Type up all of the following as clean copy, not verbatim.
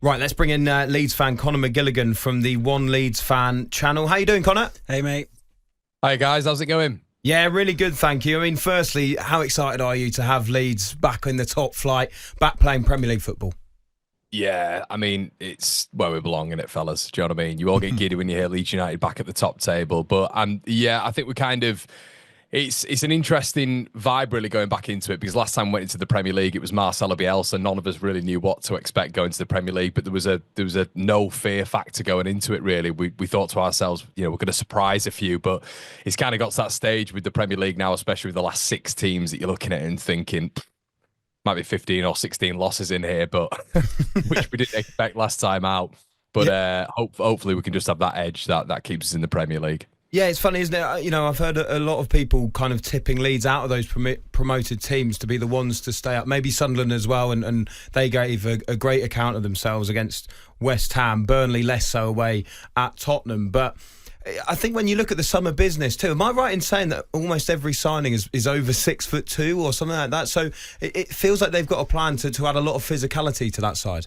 Right, let's bring in Leeds fan Conor McGilligan from the One Leeds Fan channel. How you doing, Conor? Hey, mate. Hi, guys. How's it going? Yeah, really good, thank you. I mean, firstly, how excited are you to have Leeds back in the top flight, back playing Premier League football? Yeah, I mean, it's where we belong in it, fellas. Do you know what I mean? You all get giddy when you hear Leeds United back at the top table. But yeah, I think we kind of... It's an interesting vibe really going back into it, because last time we went into the Premier League it was Marcelo Bielsa. None of us really knew what to expect going to the Premier League, but there was a no fear factor going into it really. We thought to ourselves, we're going to surprise a few, but it's kind of got to that stage with the Premier League now, especially with the last 6 teams that you're looking at and thinking might be 15 or 16 losses in here, but which we didn't expect last time out. But yeah. Hopefully we can just have that edge that keeps us in the Premier League. Yeah, it's funny, isn't it? I've heard a lot of people kind of tipping Leeds out of those promoted teams to be the ones to stay up. Maybe Sunderland as well, and they gave a great account of themselves against West Ham. Burnley less so away at Tottenham. But I think when you look at the summer business too, am I right in saying that almost every signing is over 6'2" or something like that? So it feels like they've got a plan to add a lot of physicality to that side.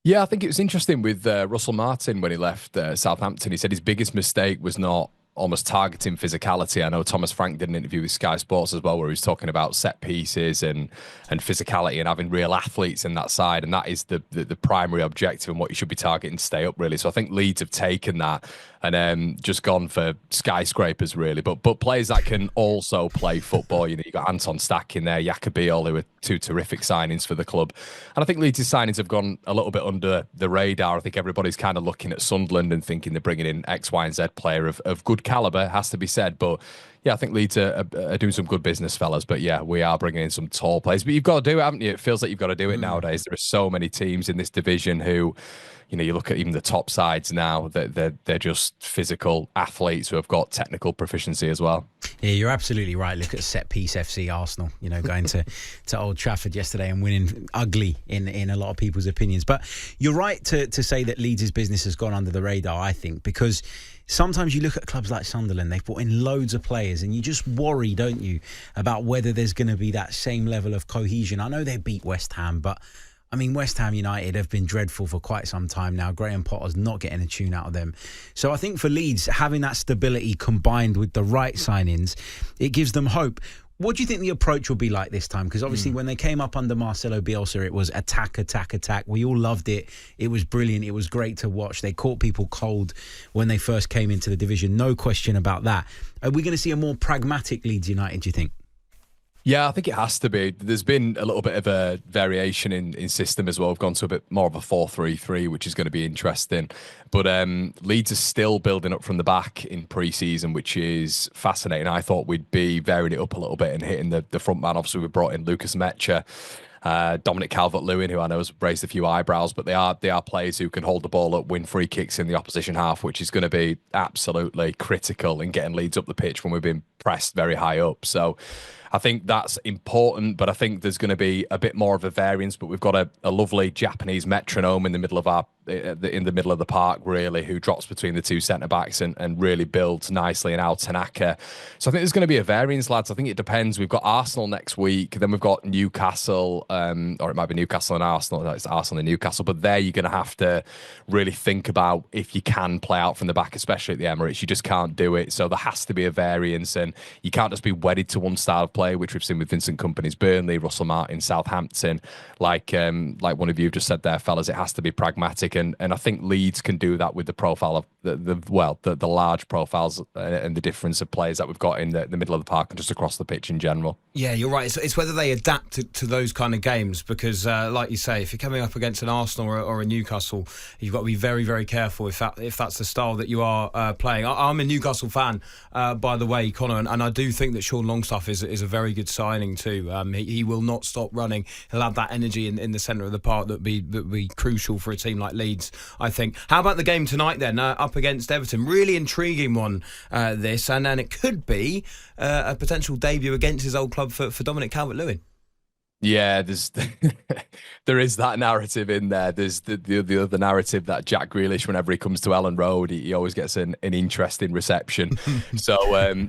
Yeah, I think it was interesting with Russell Martin when he left Southampton. He said his biggest mistake was not almost targeting physicality. I know Thomas Frank did an interview with Sky Sports as well, where he was talking about set pieces and physicality and having real athletes in that side, and that is the primary objective and what you should be targeting to stay up really. So I think Leeds have taken that and just gone for skyscrapers really, but players that can also play football. You got Anton Stack in there, Jacobiol, who are 2 terrific signings for the club, and I think Leeds' signings have gone a little bit under the radar. I think everybody's kind of looking at Sunderland and thinking they're bringing in X, Y, and Z player of good calibre, has to be said, but yeah, I think Leeds are doing some good business, fellas. But yeah, we are bringing in some tall players. But you've got to do it, haven't you? It feels like you've got to do it nowadays. There are so many teams in this division who, you look at even the top sides now, they're just physical athletes who have got technical proficiency as well. Yeah, you're absolutely right. Look at Set Piece FC Arsenal, going to Old Trafford yesterday and winning ugly in a lot of people's opinions. But you're right to say that Leeds' business has gone under the radar, I think, because sometimes you look at clubs like Sunderland, they've brought in loads of players and you just worry, don't you, about whether there's going to be that same level of cohesion. I know they beat West Ham, but I mean, West Ham United have been dreadful for quite some time now. Graham Potter's not getting a tune out of them. So I think for Leeds, having that stability combined with the right signings, it gives them hope. What do you think the approach will be like this time? Because obviously when they came up under Marcelo Bielsa, it was attack, attack, attack. We all loved it. It was brilliant. It was great to watch. They caught people cold when they first came into the division. No question about that. Are we going to see a more pragmatic Leeds United, do you think? Yeah, I think it has to be. There's been a little bit of a variation in system as well. We've gone to a bit more of a 4-3-3, which is going to be interesting. But Leeds are still building up from the back in pre-season, which is fascinating. I thought we'd be varying it up a little bit and hitting the front man. Obviously, we brought in Lucas Mecha, Dominic Calvert-Lewin, who I know has raised a few eyebrows, but they are players who can hold the ball up, win free kicks in the opposition half, which is going to be absolutely critical in getting Leeds up the pitch when we've been pressed very high up. So I think that's important, but I think there's going to be a bit more of a variance. But we've got a lovely Japanese metronome in the middle of the park, really, who drops between the 2 centre backs and really builds nicely in Al Tanaka. So I think there's going to be a variance, lads. I think it depends. We've got Arsenal next week, then we've got Newcastle, or it might be Newcastle and Arsenal. It's Arsenal and Newcastle, but there you're going to have to really think about if you can play out from the back, especially at the Emirates. You just can't do it. So there has to be a variance, and you can't just be wedded to one style of play, which we've seen with Vincent Kompany's Burnley, Russell Martin, Southampton. Like one of you just said there, fellas, it has to be pragmatic, and I think Leeds can do that with the profile of the large profiles and the difference of players that we've got in the middle of the park and just across the pitch in general. Yeah, you're right. It's whether they adapt to those kind of games, because like you say, if you're coming up against an Arsenal or a Newcastle, you've got to be very, very careful if that's the style that you are playing. I'm a Newcastle fan, by the way, Conor, and I do think that Sean Longstaff is a very good signing too. He will not stop running. He'll have that energy in the centre of the park that be crucial for a team like Leeds, I think. How about the game tonight then, up against Everton? Really intriguing one, this, and it could be a potential debut against his old club for Dominic Calvert-Lewin. Yeah, there's there is that narrative in there. There's the other narrative that Jack Grealish, whenever he comes to Ellen Road, he always gets an interesting reception. So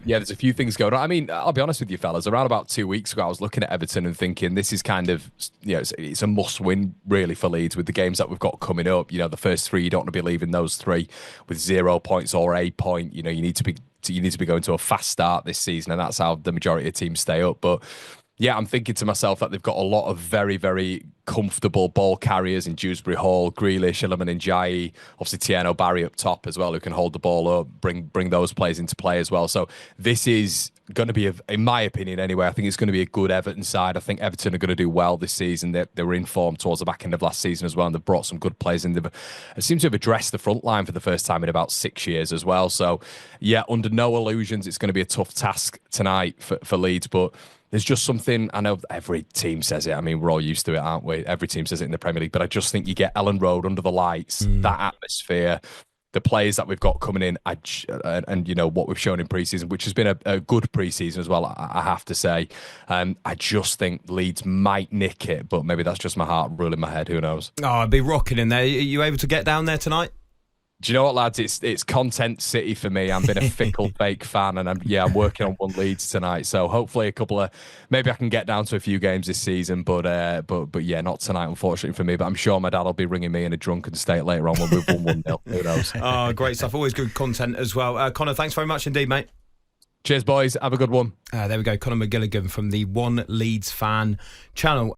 yeah, there's a few things going on. I mean, I'll be honest with you, fellas. Around about 2 weeks ago, I was looking at Everton and thinking this is kind of, it's a must-win really for Leeds with the games that we've got coming up. The first three, you don't want to be leaving those three with 0 points or a point. You need to be going to a fast start this season, and that's how the majority of teams stay up. But yeah, I'm thinking to myself that they've got a lot of very, very comfortable ball carriers in Dewsbury Hall, Grealish, Iliman Ndiaye, obviously Tieno Barry up top as well, who can hold the ball up, bring those players into play as well. So this is going to be, in my opinion anyway, I think it's going to be a good Everton side. I think Everton are going to do well this season. They were in form towards the back end of last season as well, and they've brought some good players in. They seem to have addressed the front line for the first time in about 6 years as well. So yeah, under no illusions, it's going to be a tough task tonight for Leeds, but there's just something, I know every team says it. I mean, we're all used to it, aren't we? Every team says it in the Premier League, but I just think you get Ellen Road under the lights, that atmosphere, the players that we've got coming in, and what we've shown in pre-season, which has been a good pre-season as well, I have to say. I just think Leeds might nick it, but maybe that's just my heart ruling my head. Who knows? Oh, I'd be rocking in there. Are you able to get down there tonight? Do you know what, lads? It's content city for me. I've been a fickle fake fan, and I'm working on one Leeds tonight. So hopefully maybe I can get down to a few games this season, but yeah, not tonight, unfortunately for me. But I'm sure my dad will be ringing me in a drunken state later on when we've won 1-0. Who knows? Oh, great stuff. Always good content as well. Conor, thanks very much indeed, mate. Cheers, boys. Have a good one. There we go. Conor McGilligan from the One Leeds Fan channel.